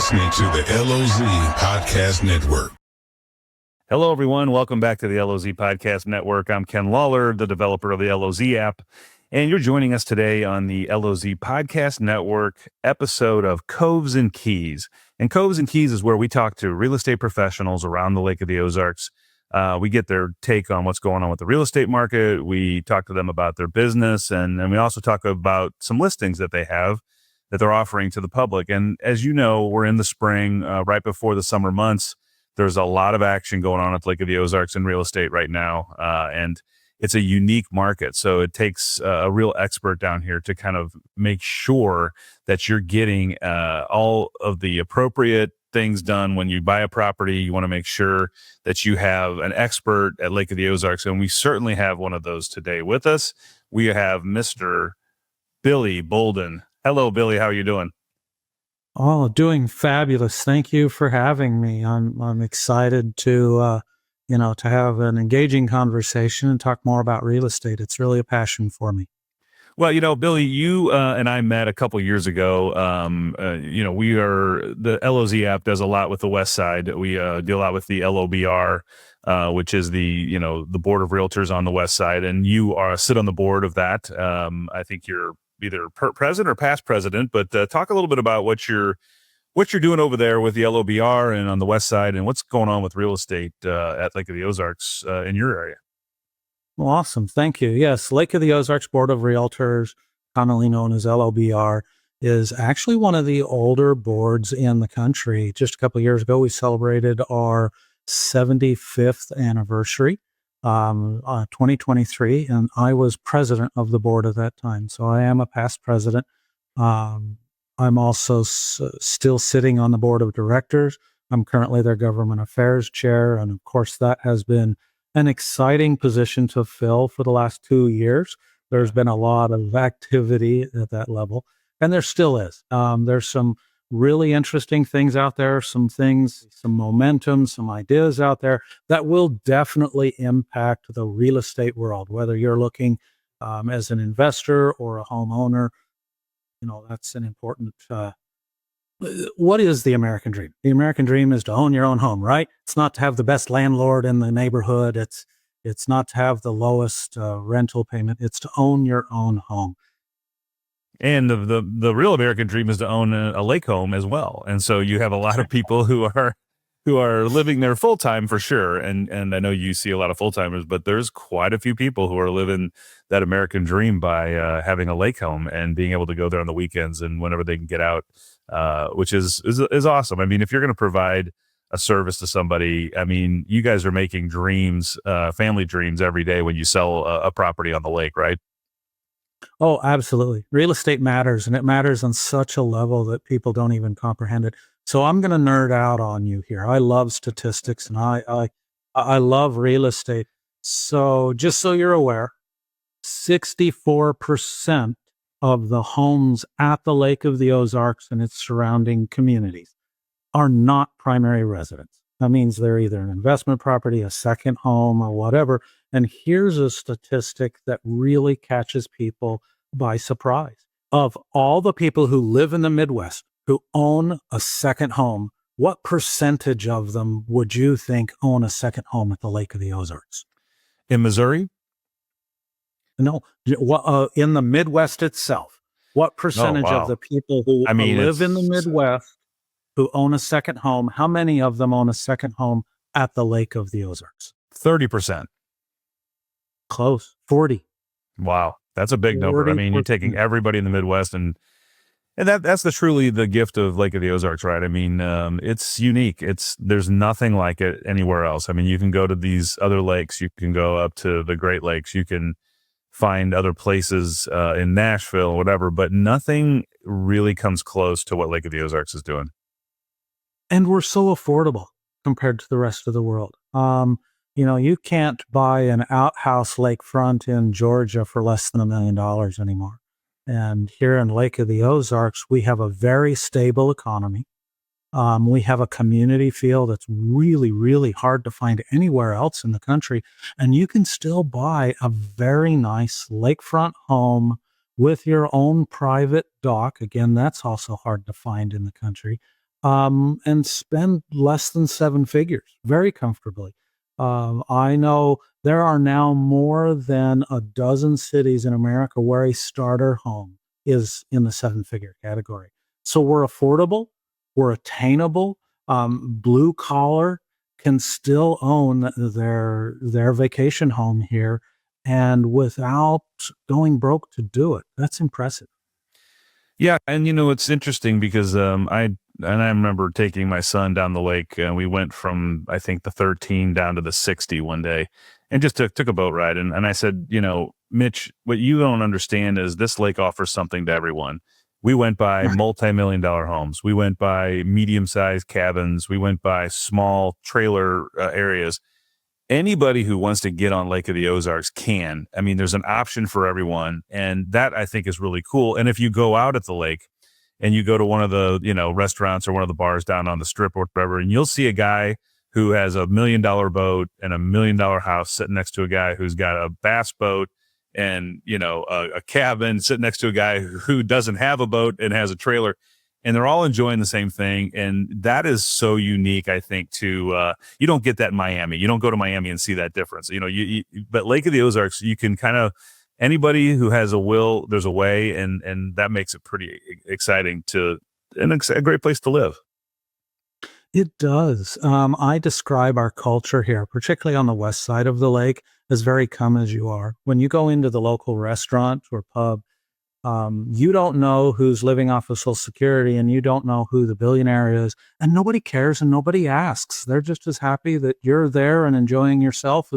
listening to the LOZ Podcast Network. Hello, everyone. Welcome back to the LOZ Podcast Network. I'm Ken Lawler, the developer of the LOZ app, and you're joining us today on the LOZ Podcast Network episode of Coves and Keys. And Coves and Keys is where we talk to real estate professionals around the Lake of the Ozarks. We get their take on what's going on with the real estate market. We talk to them about their business, and we also talk about some listings that they have that they're offering to the public. And as you know, we're in the spring, right before the summer months. There's a lot of action going on at the Lake of the Ozarks in real estate right now, and it's a unique market. So it takes a real expert down here to kind of make sure that you're getting all of the appropriate things done when you buy a property. You want to make sure that you have an expert at Lake of the Ozarks, and we certainly have one of those today with us. We have Mr. Billy Boulden. Hello, Billy. How are you doing? Oh, doing fabulous. Thank you for having me. I'm excited to have an engaging conversation and talk more about real estate. It's really a passion for me. Well, Billy, you and I met a couple years ago. We are the LOZ app does a lot with the West Side. We deal a lot with the LOBR, which is the board of realtors on the West Side, and you sit on the board of that. I think you're either president or past president, but talk a little bit about what you're doing over there with the LOBR and on the West Side, and what's going on with real estate at Lake of the Ozarks in your area. Well, awesome. Thank you. Yes, Lake of the Ozarks Board of Realtors, commonly known as LOBR, is actually one of the older boards in the country. Just a couple of years ago, we celebrated our 75th anniversary. 2023, and I was president of the board at that time. So I am a past president. I'm also still sitting on the board of directors. I'm currently their government affairs chair. And of course, that has been an exciting position to fill for the last 2 years. There's been a lot of activity at that level, and there still is. There's some really interesting things out there, some momentum, some ideas out there that will definitely impact the real estate world, whether you're looking as an investor or a homeowner. That's an important, what is the American dream? The American dream is to own your own home, right? It's not to have the best landlord in the neighborhood. It's not to have the lowest rental payment. It's to own your own home. And the real American dream is to own a lake home as well. And so you have a lot of people who are living there full time for sure. And I know you see a lot of full timers, but there's quite a few people who are living that American dream by having a lake home and being able to go there on the weekends and whenever they can get out, which is awesome. I mean, if you're going to provide a service to somebody, I mean, you guys are making dreams, family dreams every day when you sell a property on the lake, right? Oh, absolutely. Real estate matters, and it matters on such a level that people don't even comprehend it. So I'm going to nerd out on you here. I love statistics, and I love real estate. So just so you're aware, 64% of the homes at the Lake of the Ozarks and its surrounding communities are not primary residents. That means they're either an investment property, a second home, or whatever. And here's a statistic that really catches people by surprise. Of all the people who live in the Midwest who own a second home, what percentage of them would you think own a second home at the Lake of the Ozarks? In Missouri? No, in the Midwest itself. What percentage of the people who live in the Midwest who own a second home, how many of them own a second home at the Lake of the Ozarks? 30%. Close. 40. Wow. That's a big number. I mean, you're taking everybody in the Midwest and that's truly the gift of Lake of the Ozarks, right? I mean, it's unique. There's nothing like it anywhere else. I mean, you can go to these other lakes, you can go up to the Great Lakes, you can find other places in Nashville, whatever, but nothing really comes close to what Lake of the Ozarks is doing. And we're so affordable compared to the rest of the world. You can't buy an outhouse lakefront in Georgia for less than $1 million anymore. And here in Lake of the Ozarks, we have a very stable economy. We have a community feel that's really, really hard to find anywhere else in the country. And you can still buy a very nice lakefront home with your own private dock. Again, that's also hard to find in the country. and spend less than seven figures very comfortably. I know there are now more than a dozen cities in America where a starter home is in the seven-figure category. So we're affordable, we're attainable. Blue collar can still own their vacation home here, and without going broke to do it. That's impressive. Yeah, and it's interesting because I remember taking my son down the lake, and we went from I think the 13 down to the 60 one day, and just took a boat ride. And I said, Mitch, what you don't understand is this lake offers something to everyone. We went by multi-million-dollar homes. We went by medium-sized cabins. We went by small trailer areas. Anybody who wants to get on Lake of the Ozarks can. I mean, there's an option for everyone, and that I think is really cool. And if you go out at the lake and you go to one of the, restaurants or one of the bars down on the strip or whatever, and you'll see a guy who has $1 million boat and $1 million house sitting next to a guy who's got a bass boat and, a cabin sitting next to a guy who doesn't have a boat and has a trailer. And they're all enjoying the same thing. And that is so unique, I think, to you don't get that in Miami. You don't go to Miami and see that difference. But Lake of the Ozarks, you can kind of, anybody who has a will, there's a way. And that makes it pretty exciting and a great place to live. It does. I describe our culture here, particularly on the west side of the lake, as very come as you are. When you go into the local restaurant or pub, you don't know who's living off of Social Security, and you don't know who the billionaire is, and nobody cares and nobody asks. They're just as happy that you're there and enjoying yourself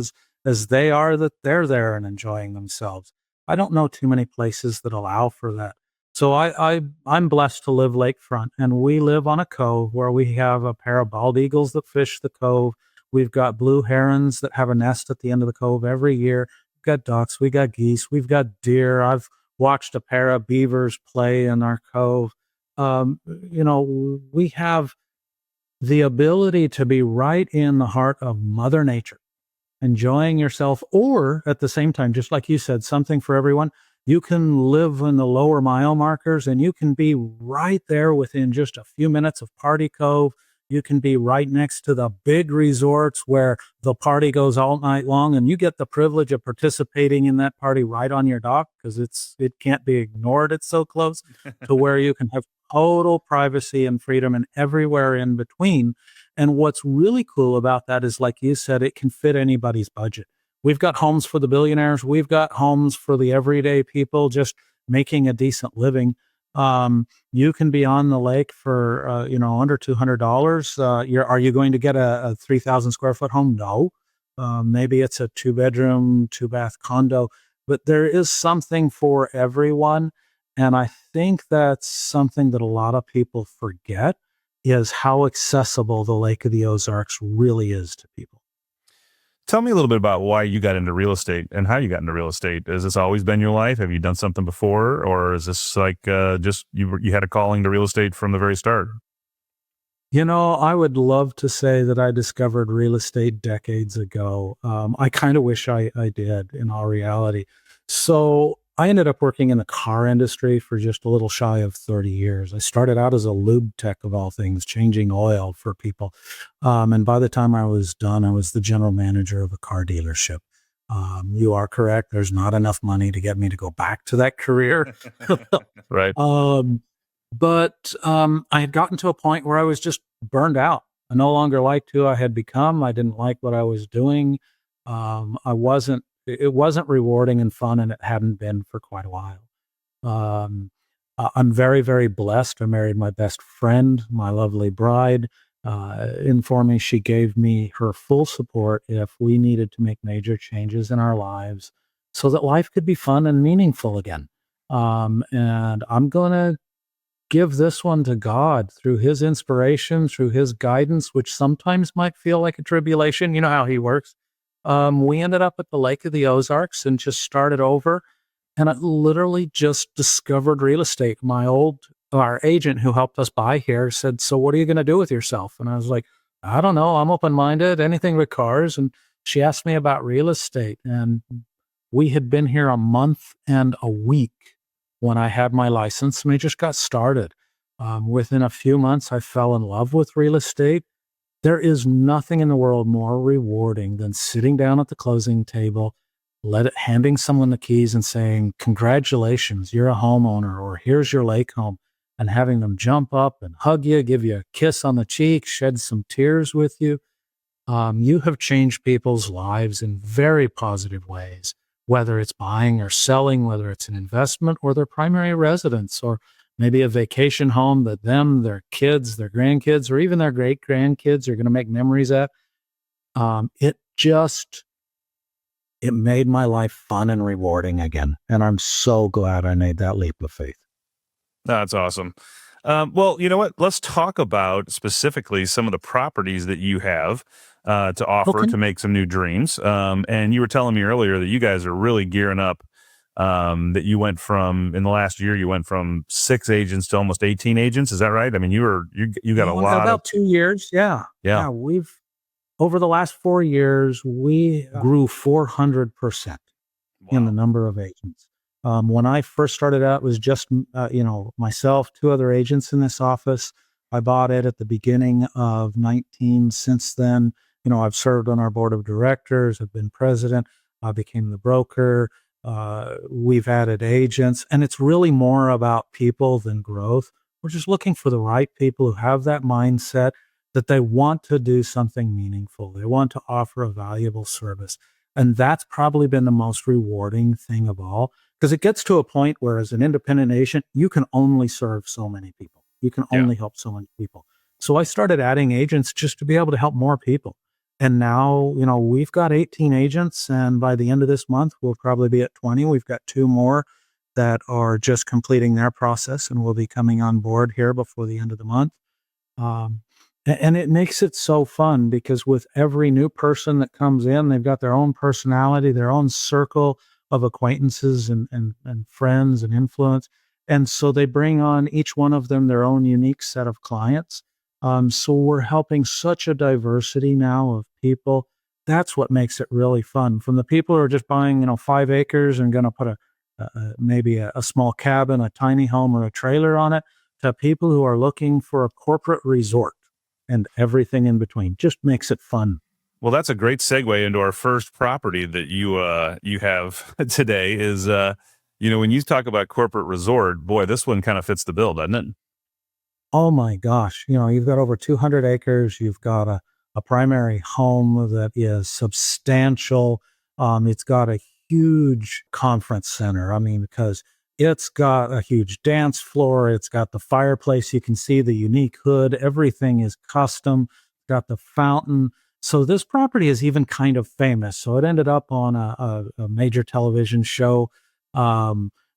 as they are that they're there and enjoying themselves. I don't know too many places that allow for that. So I'm blessed to live lakefront, and we live on a cove where we have a pair of bald eagles that fish the cove. We've got blue herons that have a nest at the end of the cove every year. We've got ducks, we got geese, we've got deer. I've watched a pair of beavers play in our cove. We have the ability to be right in the heart of Mother Nature, enjoying yourself, or at the same time, just like you said, something for everyone. You can live in the lower mile markers and you can be right there within just a few minutes of Party Cove. You can be right next to the big resorts where the party goes all night long, and you get the privilege of participating in that party right on your dock because it can't be ignored. It's so close to where you can have total privacy and freedom and everywhere in between. And what's really cool about that is, like you said, it can fit anybody's budget. We've got homes for the billionaires. We've got homes for the everyday people just making a decent living. You can be on the lake for, under $200. Are you going to get a 3,000 square foot home? No. Maybe it's a 2-bedroom, 2-bath condo, but there is something for everyone. And I think that's something that a lot of people forget, is how accessible the Lake of the Ozarks really is to people. Tell me a little bit about why you got into real estate and how you got into real estate. Has this always been your life? Have you done something before, or is this like just you had a calling to real estate from the very start? I would love to say that I discovered real estate decades ago. I kind of wish I did, in all reality. So I ended up working in the car industry for just a little shy of 30 years. I started out as a lube tech, of all things, changing oil for people. And by the time I was done, I was the general manager of a car dealership. You are correct. There's not enough money to get me to go back to that career. Right. But I had gotten to a point where I was just burned out. I no longer liked who I had become. I didn't like what I was doing. It wasn't rewarding and fun, and it hadn't been for quite a while. I'm very, very blessed. I married my best friend, my lovely bride. Informed me she gave me her full support if we needed to make major changes in our lives so that life could be fun and meaningful again. And I'm going to give this one to God through his inspiration, through his guidance, which sometimes might feel like a tribulation. You know how he works. We ended up at the Lake of the Ozarks and just started over. And I literally just discovered real estate. Our agent who helped us buy here said, "So what are you going to do with yourself?" And I was like, "I don't know. I'm open-minded, anything with cars." And she asked me about real estate. And we had been here a month and a week when I had my license, and we just got started. Within a few months, I fell in love with real estate. There is nothing in the world more rewarding than sitting down at the closing table, handing someone the keys and saying, "Congratulations, you're a homeowner," or "Here's your lake home," and having them jump up and hug you, give you a kiss on the cheek, shed some tears with you. You have changed people's lives in very positive ways, whether it's buying or selling, whether it's an investment or their primary residence, or maybe a vacation home that them, their kids, their grandkids, or even their great grandkids are going to make memories at. It just, it made my life fun and rewarding again. And I'm so glad I made that leap of faith. That's awesome. Well, you know what? Let's talk about specifically some of the properties that you have to offer Okay. to make some new dreams. And you were telling me earlier that you guys are really gearing up. That you went from in the last year, you went from 6 agents to almost 18 agents. Is that right? I mean, you got a In lot of about 2 years. Yeah. yeah. Yeah. Over the last 4 years, we grew 400% in the Wow. number of agents. When I first started out, it was just myself, two other agents in this office. I bought it at the beginning of 19. Since then, I've served on our board of directors. I've been president. I became the broker. We've added agents, and it's really more about people than growth. We're just looking for the right people who have that mindset that they want to do something meaningful. They want to offer a valuable service. And that's probably been the most rewarding thing of all, because it gets to a point where, as an independent agent, you can only serve so many people. You can Yeah. only help so many people. So I started adding agents just to be able to help more people. And now, we've got 18 agents. And by the end of this month, we'll probably be at 20. We've got 2 more that are just completing their process and will be coming on board here before the end of the month. Um, and it makes it so fun because with every new person that comes in, they've got their own personality, their own circle of acquaintances and friends and influence. And so they bring on, each one of them, their own unique set of clients. So we're helping such a diversity now of people. That's what makes it really fun. From the people who are just buying, 5 acres and going to put maybe a small cabin, a tiny home, or a trailer on it, to people who are looking for a corporate resort and everything in between. Just makes it fun. Well, that's a great segue into our first property that you have today is when you talk about corporate resort, boy, this one kind of fits the bill, doesn't it? Oh my gosh. You've got over 200 acres. You've got a primary home that is substantial. It's got a huge conference center. I mean, because it's got a huge dance floor. It's got the fireplace. You can see the unique hood. Everything is custom. Got the fountain. So this property is even kind of famous. So it ended up on a major television show.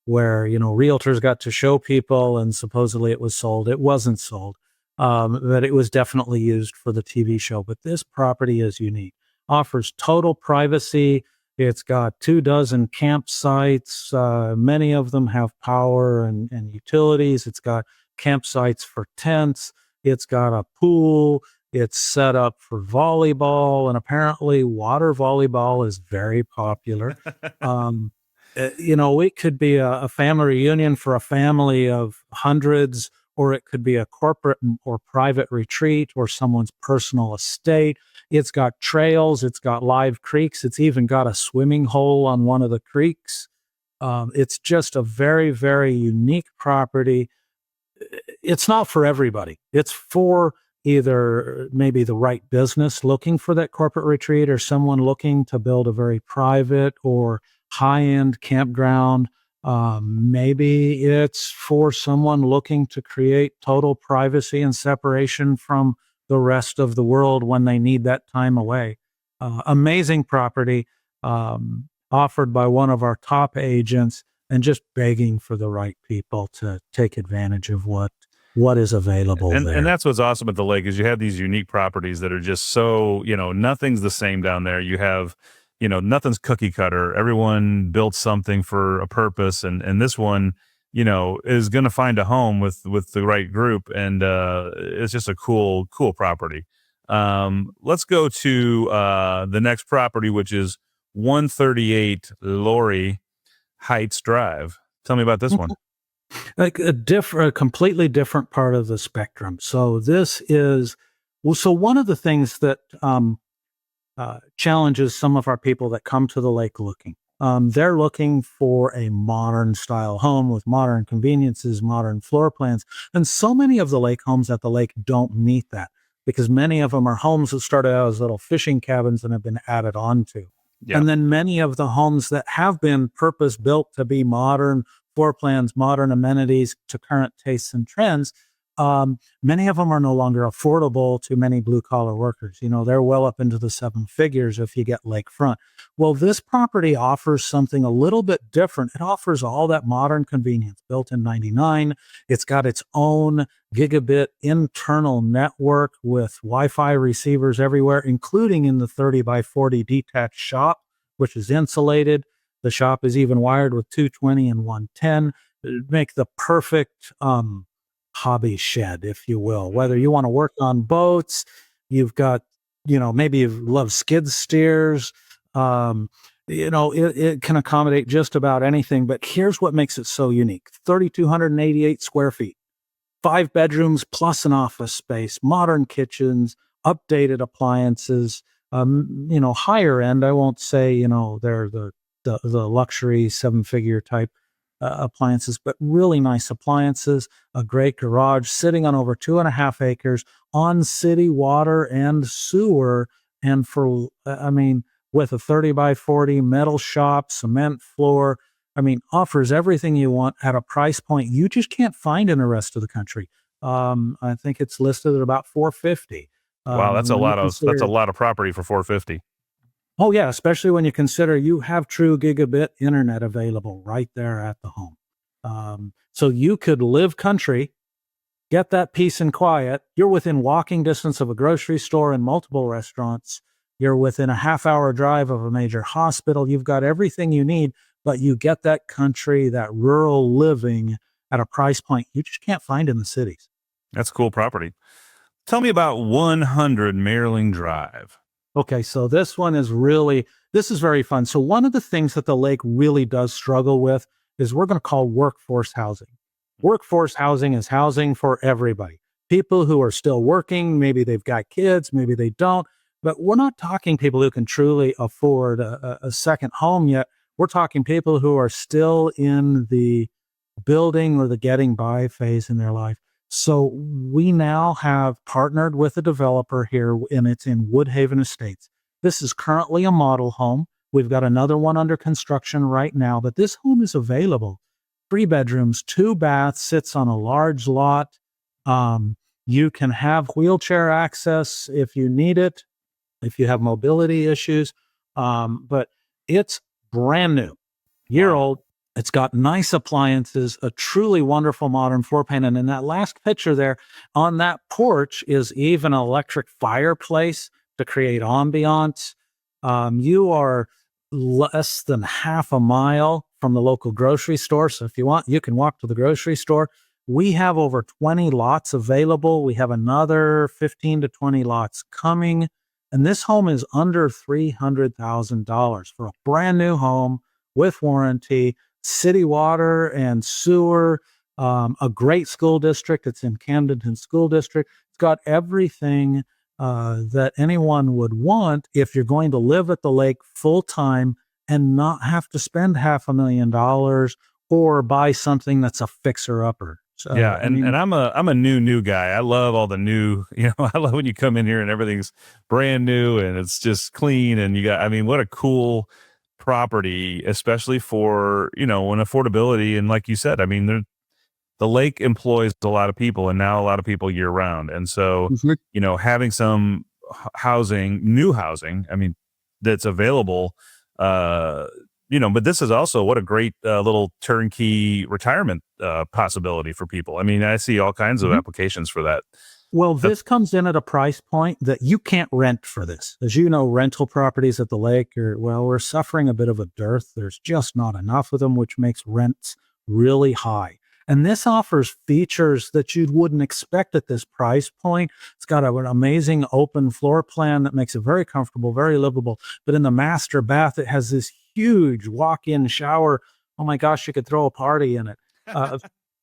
Where realtors got to show people, and supposedly it was sold. It wasn't sold, but it was definitely used for the TV show. But this property is unique, offers total privacy. It's got 24 campsites. Many of them have power and utilities. It's got campsites for tents. It's got a pool. It's set up for volleyball, and apparently water volleyball is very popular. Um, it could be a family reunion for a family of hundreds, or it could be a corporate or private retreat or someone's personal estate. It's got trails, it's got live creeks, it's even got a swimming hole on one of the creeks. It's just a very, very unique property. It's not for everybody. It's for either maybe the right business looking for that corporate retreat, or someone looking to build a very private or high-end campground. Maybe it's for someone looking to create total privacy and separation from the rest of the world when they need that time away. Amazing property, offered by one of our top agents, and just begging for the right people to take advantage of what is available And there. that's what's awesome at the lake is you have these unique properties that are just so, nothing's the same down there. You have, nothing's cookie cutter. Everyone built something for a purpose. And this one, is going to find a home with the right group. And it's just a cool property. Let's go to the next property, which is 138 Lori Heights Drive. Tell me about this one. like a completely different part of the spectrum. So this is, well, so one of the things that challenges some of our people that come to the lake looking. They're looking for a modern style home with modern conveniences, modern floor plans. And so many of the lake homes at the lake don't meet that because many of them are homes that started out as little fishing cabins and have been added on to. Yeah. And then many of the homes that have been purpose built to be modern floor plans, modern amenities to current tastes and trends, many of them are no longer affordable to many blue collar workers. You know, they're well up into the seven figures if you get lakefront. Well, this property offers something a little bit different. It offers all that modern convenience built in 99. It's got its own gigabit internal network with Wi-Fi receivers everywhere, including in the 30 by 40 detached shop, which is insulated. The shop is even wired with 220 and 110. It'd make the perfect hobby shed, if you will. Whether you want to work on boats, you've got, maybe you love skid steers. It can accommodate just about anything. But here's what makes it so unique: 3,288 square feet. 5 bedrooms plus an office space, modern kitchens, updated appliances, higher end. I won't say, they're the luxury 7-figure type appliances, but really nice appliances, a great garage sitting on over 2.5 acres on city water and sewer. And with a 30 by 40 metal shop, cement floor, offers everything you want at a price point you just can't find in the rest of the country. I think it's listed at about 450. Wow, And when you that's a consider, lot of property for 450. oh yeah, especially when you consider you have true gigabit internet available right there at the home. So you could live country, get that peace and quiet. You're within walking distance of a grocery store and multiple restaurants. You're within a half-hour drive of a major hospital. You've got everything you need, but you get that country, that rural living at a price point you just can't find in the cities. That's cool property. Tell me about 100 Maryland Drive. Okay, so this is very fun. So one of the things that the lake really does struggle with is we're going to call workforce housing. Workforce housing is housing for everybody. People who are still working, maybe they've got kids, maybe they don't, but we're not talking people who can truly afford a second home yet. We're talking people who are still in the building or the getting by phase in their life. So we now have partnered with a developer here, and it's in Woodhaven Estates. This is currently a model home. We've got another one under construction right now, but this home is available. 3 bedrooms, 2 baths, sits on a large lot. You can have wheelchair access if you need it, if you have mobility issues. But it's brand new, year Wow. old. It's got nice appliances, a truly wonderful modern floor plan. And in that last picture there, on that porch is even an electric fireplace to create ambiance. You are less than half a mile from the local grocery store. So if you want, you can walk to the grocery store. We have over 20 lots available. We have another 15 to 20 lots coming. And this home is under $300,000 for a brand new home with warranty, city water and sewer, a great school district. It's in Camden School District. It's got everything that anyone would want if you're going to live at the lake full time and not have to spend $500,000 or buy something that's a fixer upper. Yeah, So, and I'm a new guy. I love all the new, I love when you come in here and everything's brand new and it's just clean and what a cool property, especially for, an affordability. And like you said, the lake employs a lot of people and now a lot of people year round. And so, Mhm. having some new housing, that's available, uh, but this is also what a great little turnkey retirement possibility for people. I see all kinds of Mhm. applications for that. Well, That- this comes in at a price point that you can't rent for this. As you know, rental properties at the lake we're suffering a bit of a dearth. There's just not enough of them, which makes rents really high. And this offers features that you wouldn't expect at this price point. It's got an amazing open floor plan that makes it very comfortable, very livable. But in the master bath, it has this huge walk-in shower. Oh my gosh, you could throw a party in it.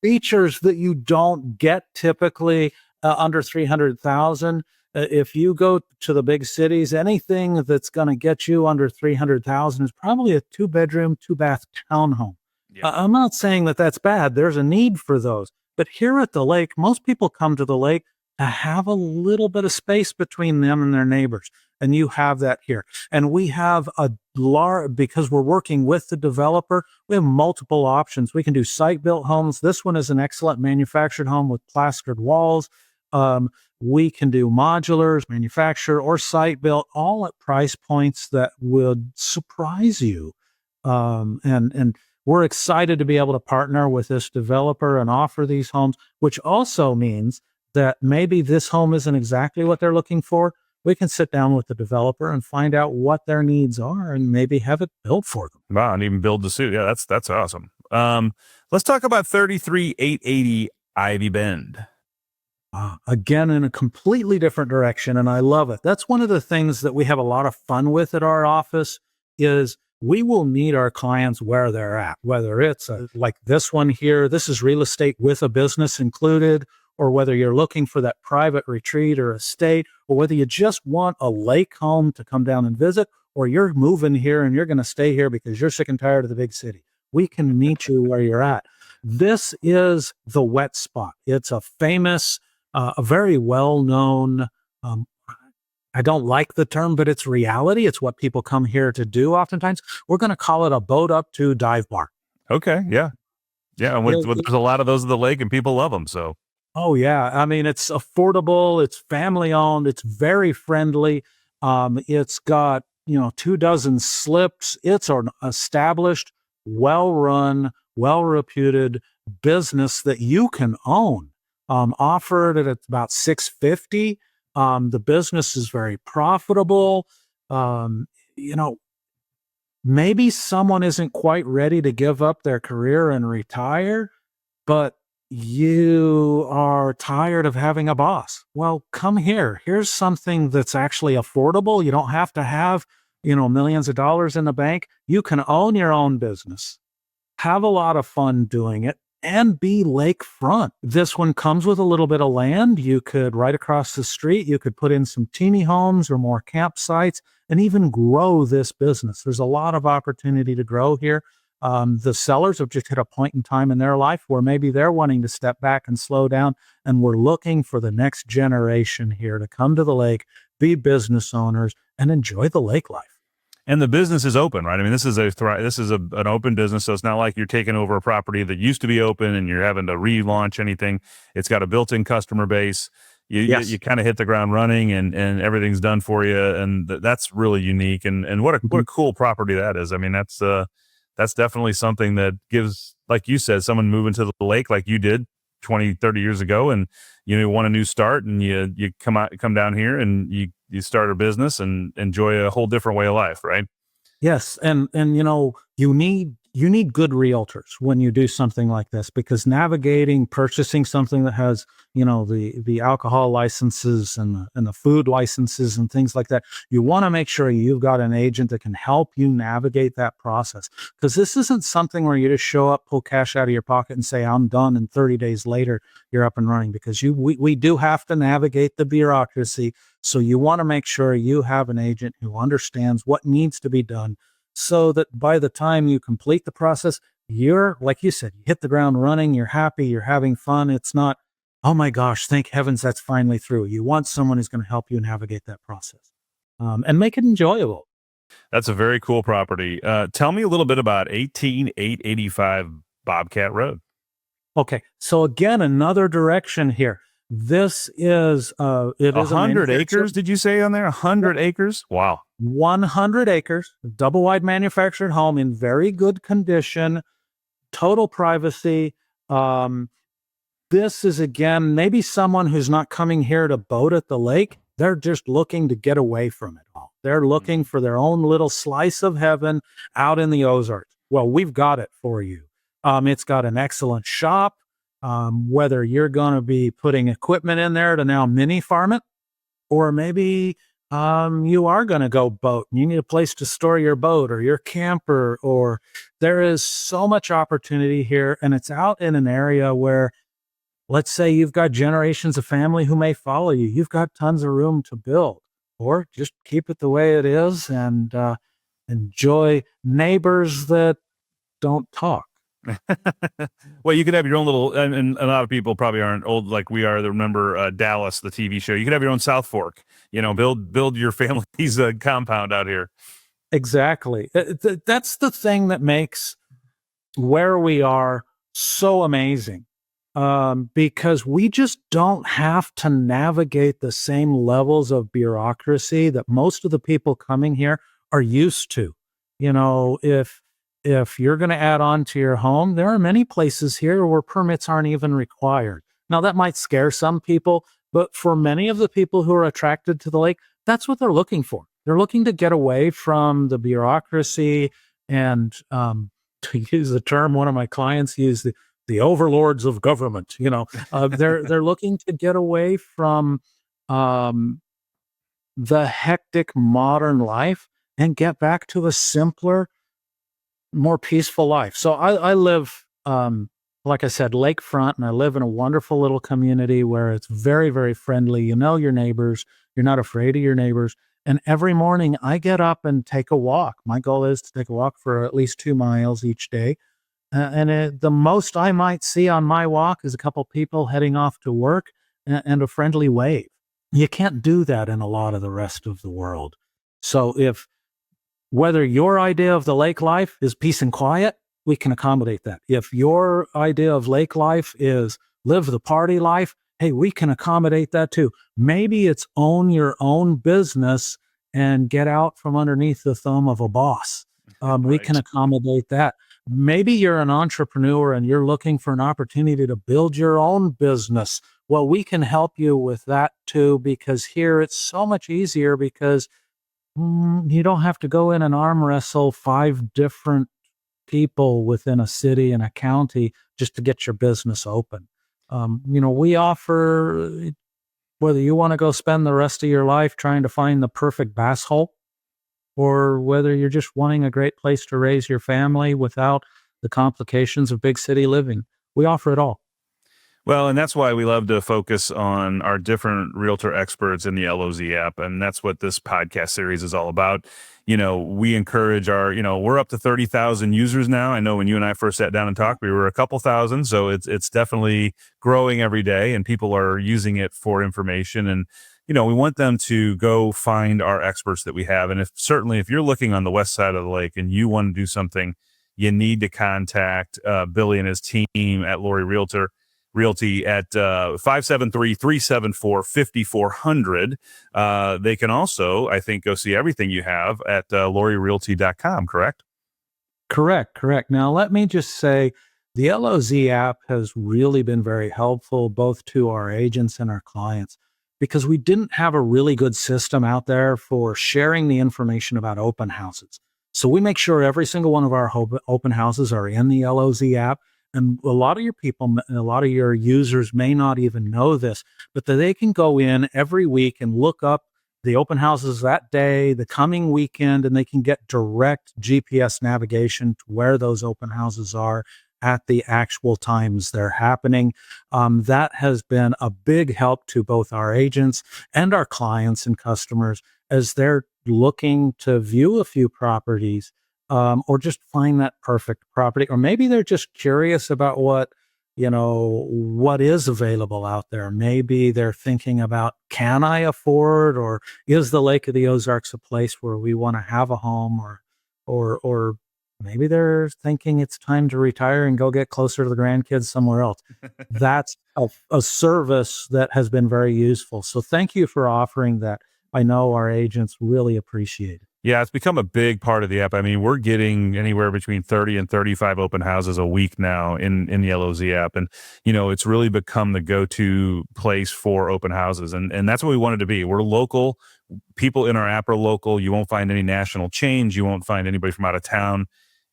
features that you don't get typically under 300,000. If you go to the big cities, anything that's going to get you under 300,000 is probably a 2-bedroom, 2-bath townhome. Yeah. I'm not saying that that's bad. There's a need for those. But here at the lake, most people come to the lake to have a little bit of space between them and their neighbors. And you have that here. And we have a large, because we're working with the developer, we have multiple options. We can do site-built homes. This one is an excellent manufactured home with plastered walls. We can do modulars, manufacturer, or site-built, all at price points that would surprise you. And we're excited to be able to partner with this developer and offer these homes, which also means that maybe this home isn't exactly what they're looking for. We can sit down with the developer and find out what their needs are and maybe have it built for them. Wow, and even build the suit. Yeah, that's awesome. Let's talk about 33880 Ivy Bend. Again, in a completely different direction, and I love it. That's one of the things that we have a lot of fun with at our office is we will meet our clients where they're at, whether it's like this one here, this is real estate with a business included, or whether you're looking for that private retreat or estate, or whether you just want a lake home to come down and visit, or you're moving here and you're going to stay here because you're sick and tired of the big city. We can meet you where you're at. This is the wet spot. It's a famous, a very well-known, I don't like the term, but it's reality. It's what people come here to do oftentimes. We're going to call it a boat up to dive bar. Okay, yeah. Yeah, and there's a lot of those at the lake, and people love them, so. Oh, yeah. I mean, it's affordable. It's family-owned. It's very friendly. It's got, 24 slips. It's an established, well-run, well-reputed business that you can own. Offered at about $650. The business is very profitable. Maybe someone isn't quite ready to give up their career and retire, but you are tired of having a boss. Well, come here. Here's something that's actually affordable. You don't have to have, millions of dollars in the bank. You can own your own business, have a lot of fun doing it, and be lakefront. This one comes with a little bit of land. You could, right across the street, you could put in some teeny homes or more campsites and even grow this business. There's a lot of opportunity to grow here. The sellers have just hit a point in time in their life where maybe they're wanting to step back and slow down, and we're looking for the next generation here to come to the lake, be business owners, and enjoy the lake life. And the business is open, right? I mean, this is an open business, so it's not like you're taking over a property that used to be open and you're having to relaunch anything. It's got a built-in customer base. You kind of hit the ground running, and everything's done for you, and that's really unique. And what a cool property that is. I mean, that's definitely something that gives, like you said, someone moving to the lake like you did 20, 30 years ago, and want a new start, and you come down here and you start a business and enjoy a whole different way of life, right? Yes, and you need good realtors when you do something like this, because purchasing something that has the alcohol licenses and the food licenses and things like that, you want to make sure you've got an agent that can help you navigate that process, because this isn't something where you just show up, pull cash out of your pocket, and say I'm done, and 30 days later you're up and running, because we do have to navigate the bureaucracy. So you want to make sure you have an agent who understands what needs to be done, so that by the time you complete the process, you're, like you said, you hit the ground running, you're happy, you're having fun. It's not, oh my gosh, thank heavens that's finally through. You want someone who's going to help you navigate that process and make it enjoyable. That's a very cool property. Tell me a little bit about 18885 Bobcat Road. Okay, so again, another direction here. This is it is 100 acres. Did you say on there 100 acres? Wow. 100 acres, double wide manufactured home in very good condition, total privacy. This is, again, maybe someone who's not coming here to boat at the lake. They're just looking to get away from it all. They're looking for their own little slice of heaven out in the Ozarks. Well, we've got it for you. It's got an excellent shop. Whether you're going to be putting equipment in there to now mini farm it, or maybe you are going to go boat and you need a place to store your boat or your camper, or there is so much opportunity here. And it's out in an area where, let's say you've got generations of family who may follow you. You've got tons of room to build, or just keep it the way it is and enjoy neighbors that don't talk. Well, you could have your own little, and a lot of people probably aren't old like we are that remember Dallas, the TV show. You could have your own South Fork, build your family's compound out here. Exactly. That's the thing that makes where we are so amazing, because we just don't have to navigate the same levels of bureaucracy that most of the people coming here are used to. If you're going to add on to your home, there are many places here where permits aren't even required. Now, that might scare some people, but for many of the people who are attracted to the lake, that's what they're looking for. They're looking to get away from the bureaucracy and, to use the term one of my clients used, the overlords of government. They're looking to get away from um, the hectic modern life and get back to a simpler, more peaceful life. So I live, like I said, lakefront, and I live in a wonderful little community where it's very, very friendly. You know your neighbors. You're not afraid of your neighbors. And every morning I get up and take a walk. My goal is to take a walk for at least 2 miles each day. The most I might see on my walk is a couple people heading off to work and a friendly wave. You can't do that in a lot of the rest of the world. So whether your idea of the lake life is peace and quiet, we can accommodate that. If your idea of lake life is live the party life, hey, we can accommodate that too. Maybe it's own your own business and get out from underneath the thumb of a boss. We Right. can accommodate that. Maybe you're an entrepreneur and you're looking for an opportunity to build your own business. Well, we can help you with that too, because here it's so much easier because you don't have to go in and arm wrestle 5 different people within a city and a county just to get your business open. We offer, whether you want to go spend the rest of your life trying to find the perfect bass hole, or whether you're just wanting a great place to raise your family without the complications of big city living. We offer it all. Well, and that's why we love to focus on our different realtor experts in the LOZ app. And that's what this podcast series is all about. We encourage we're up to 30,000 users now. I know when you and I first sat down and talked, we were a couple thousand. So it's definitely growing every day and people are using it for information. And, we want them to go find our experts that we have. And if you're looking on the west side of the lake and you want to do something, you need to contact Billy and his team at Lori Realty at 573-374-5400. They can also, I think, go see everything you have at LoriRealty.com, correct? Correct. Now, let me just say the LOZ app has really been very helpful both to our agents and our clients, because we didn't have a really good system out there for sharing the information about open houses. So we make sure every single one of our open houses are in the LOZ app. And a lot of your people, a lot of your users may not even know this, but that they can go in every week and look up the open houses that day, the coming weekend, and they can get direct GPS navigation to where those open houses are at the actual times they're happening. That has been a big help to both our agents and our clients and customers as they're looking to view a few properties, or just find that perfect property, or maybe they're just curious about what is available out there. Maybe they're thinking about, can I afford, or is the Lake of the Ozarks a place where we want to have a home, or maybe they're thinking it's time to retire and go get closer to the grandkids somewhere else. That's a service that has been very useful. So thank you for offering that. I know our agents really appreciate it. Yeah, it's become a big part of the app. I mean, we're getting anywhere between 30 and 35 open houses a week now in the LOZ app. And, it's really become the go-to place for open houses. And that's what we wanted to be. We're local. People in our app are local. You won't find any national chains. You won't find anybody from out of town.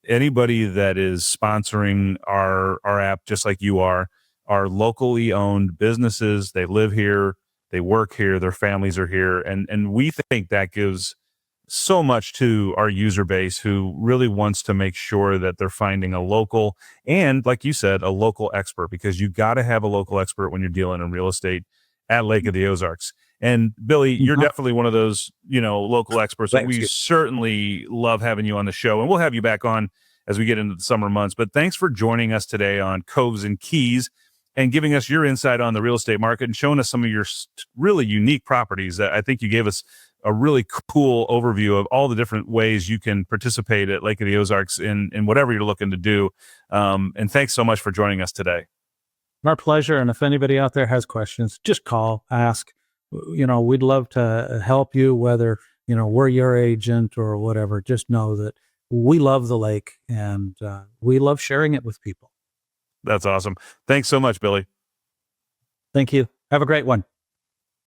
Anybody that is sponsoring our app, just like you are locally owned businesses. They live here. They work here. Their families are here. And we think that gives so much to our user base who really wants to make sure that they're finding a local and, like you said, a local expert, because you got to have a local expert when you're dealing in real estate at Lake of the Ozarks. And Billy, you're definitely one of those, local experts. We certainly love having you on the show, and we'll have you back on as we get into the summer months. But thanks for joining us today on Coves and Keys and giving us your insight on the real estate market and showing us some of your really unique properties. I think you gave us a really cool overview of all the different ways you can participate at Lake of the Ozarks in whatever you're looking to do. And thanks so much for joining us today. My pleasure. And if anybody out there has questions, just call, ask. We'd love to help you, whether, we're your agent or whatever. Just know that we love the lake and we love sharing it with people. That's awesome. Thanks so much, Billy. Thank you. Have a great one.